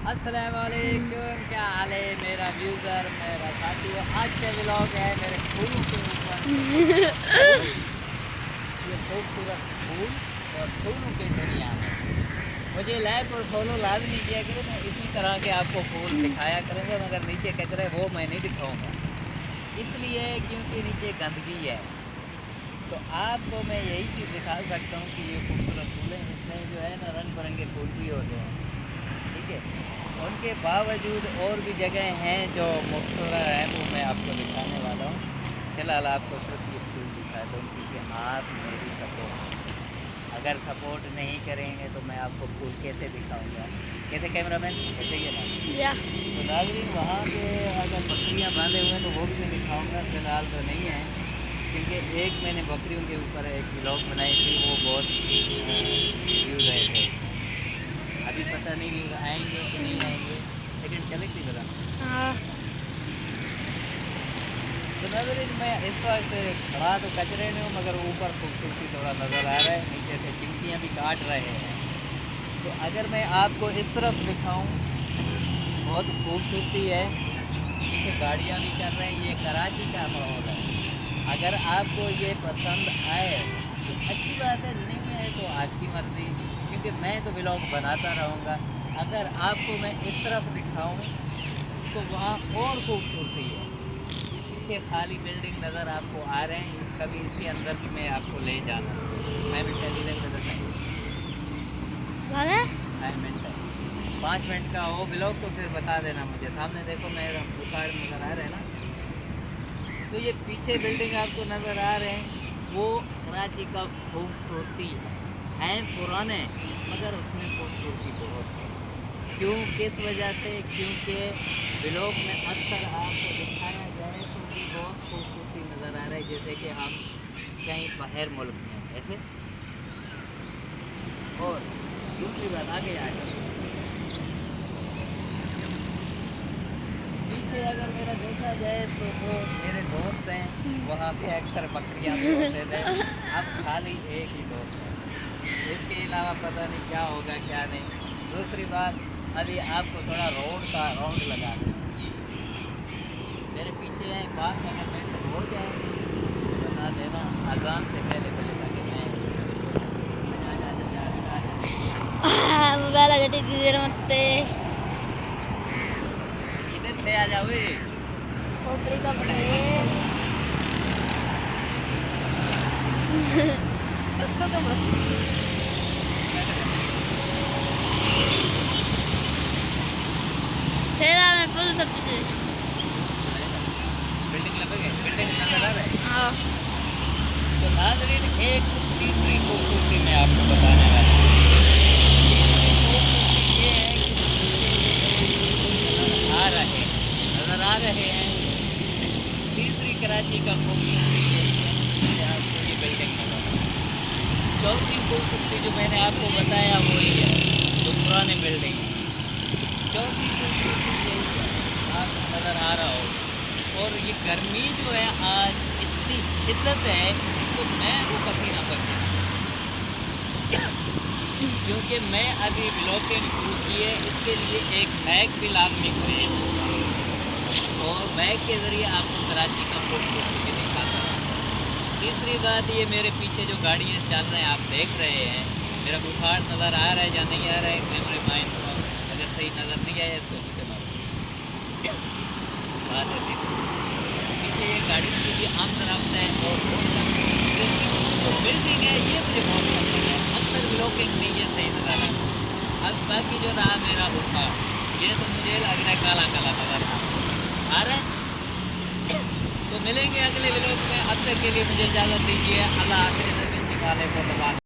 अस्सलामुअलैकुम, क्या हाल है मेरा व्यूज़र, मेरा साथी। आज के व्लॉग है मेरे फूलों के ऊपर। ये खूबसूरत फूल और फूलों की दुनिया में मुझे लाइक और फॉलो लाजमी किया करो। मैं इसी तरह के आपको फूल दिखाया करूँगा, मगर नीचे कचरा है वो मैं नहीं दिखाऊँगा, इसलिए क्योंकि नीचे गंदगी है। तो आपको मैं यही चीज़ दिखा सकता हूँ कि ये खूबसूरत फूल हैं, इसमें जो है ना रंग बिरंगे फूल भी होते हैं, ठीक है। उनके बावजूद और भी जगह हैं जो खूबसूरत हैं, वो मैं आपको दिखाने वाला हूँ। फ़िलहाल आपको सिर्फ ये फूल दिखा दूँ क्योंकि आप मेरी सपोर्ट, अगर सपोर्ट नहीं करेंगे तो मैं आपको फूल कैसे दिखाऊंगा। कैसे कैमरामैन, कैसे ये ना तो नाज़रीन, वहाँ पे अगर बकरियाँ बांधे हुए हैं तो वो भी मैं दिखाऊंगा। फ़िलहाल तो नहीं है क्योंकि एक मैंने बकरियों के ऊपर एक व्लॉग बनाई थी, वो बहुत व्यूज़ आए थे। अभी पता नहीं कि आएंगे कि नहीं आएंगे, लेकिन चलेगी बता। हाँ। तो नाज़रीन, मैं इस वक्त खड़ा तो कचरे में हूँ, मगर ऊपर खूबसूरती थोड़ा नज़र आ रहा है, नीचे से चिंटियाँ भी काट रहे हैं। तो अगर मैं आपको इस तरफ दिखाऊँ, बहुत खूबसूरती है, पीछे गाड़ियाँ भी चल रही हैं। ये कराची का माहौल है। अगर आपको ये पसंद आए तो अच्छी बात है, नहीं आए तो आपकी मर्ज़ी, क्योंकि मैं तो व्लॉग बनाता रहूँगा। अगर आपको मैं इस तरफ दिखाऊं तो वहाँ और खूबसूरती है। पीछे खाली बिल्डिंग नज़र आपको आ रहे हैं, कभी इसके अंदर भी मैं आपको ले जाना। 5 मिनट है, 5 मिनट का वो व्लॉग, तो फिर बता देना मुझे। सामने देखो मेरा बुखार नज़र आ रहा है ना, तो ये पीछे बिल्डिंग आपको नज़र आ रहे हैं, वो कराची का खूबसूरती है पुराने, मगर उसमें खूबसूरती बहुत है। क्यों, किस वजह से? क्योंकि व्लॉग में अक्सर आपको दिखाया जाए तो भी बहुत खूबसूरती नज़र आ रहा है, जैसे कि हम कहीं बाहर मुल्क में ऐसे। और दूसरी बात आगे आगे पीछे अगर मेरा देखा जाए तो वो मेरे दोस्त हैं, वहाँ पे अक्सर बकरियाँ भी होते थे। अब खाली एक ही दोस्त है, इसके अलावा पता नहीं क्या होगा क्या नहीं। दूसरी बात, अभी आपको थोड़ा रोड का राउंड लगा दें। मेरे पीछे है बात, अगर मैं हो जाए बता देना अजान से पहले पहले, ताकि मैं मोबाइल इधर से आ जाओ। फुल सब बिल्डिंग लगेगी, बिल्डिंग नजर आ रहा है। हाँ। तो नाज़रीन, एक तीसरी खूबसूरती मैं आपको बताने वाला हूँ। तीसरी खूबसूरती ये है कि नज़र आ रहे हैं। तीसरी कराची का खूबसूरती ये है, आपको ये बिल्डिंग नज़र आ रही है। चौथी खूबसूरती जो मैंने आपको बताया वही है, जो पुरानी बिल्डिंग है। चौथी खूबसूरती यही है, आपको नज़र आ रहा हो। और ये गर्मी जो है आज इतनी शिद्दत है तो मैं वो पसीना पसीना, क्योंकि मैं अभी व्लॉगिंग शुरू की है, इसके लिए एक बैग भी लाजमी खरीद लूँगा और बैग के ज़रिए आपको कराची का खूबसूरती दिखाता हूँ। तीसरी बात, ये मेरे पीछे जो गाड़ियाँ चल रहे हैं आप देख रहे हैं, मेरा बुखार नज़र आ रहा है या नहीं आ रहा है, कैमरे माइंड अगर सही नज़र नहीं आया इसको नीचे मारो। बात ऐसी पीछे ये गाड़ी की भी आमद रफ्त है और जो बिल्डिंग है ये मुझे बहुत पसंद है। अक्सर ब्लॉकिंग में ये सही नज़र आता। अब बाकी जो रहा मेरा बुखार, ये तो मुझे लग रहा है काला काला नज़र आ रहा है। तो मिलेंगे अगले व्लॉग में, अब तक के लिए मुझे इजाज़त दीजिए। अल्लाह हाफ़िज़।